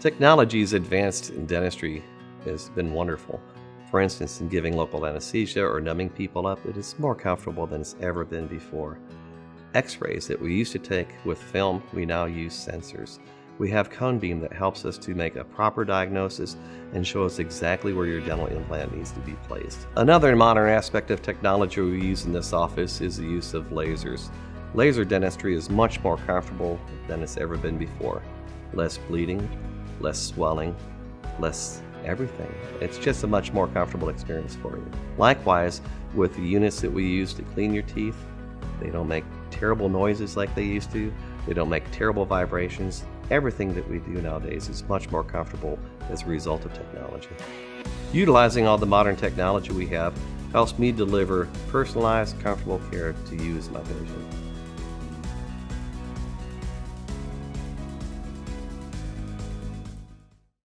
Technology's advanced in dentistry has been wonderful. For instance, in giving local anesthesia or numbing people up, it is more comfortable than it's ever been before. X-rays that we used to take with film, we now use sensors. We have cone beam that helps us to make a proper diagnosis and show us exactly where your dental implant needs to be placed. Another modern aspect of technology we use in this office is the use of lasers. Laser dentistry is much more comfortable than it's ever been before. Less bleeding, less swelling, less everything. It's just a much more comfortable experience for you. Likewise, with the units that we use to clean your teeth, they don't make terrible noises like they used to. They don't make terrible vibrations. Everything that we do nowadays is much more comfortable as a result of technology. Utilizing all the modern technology we have helps me deliver personalized, comfortable care to you as my patient.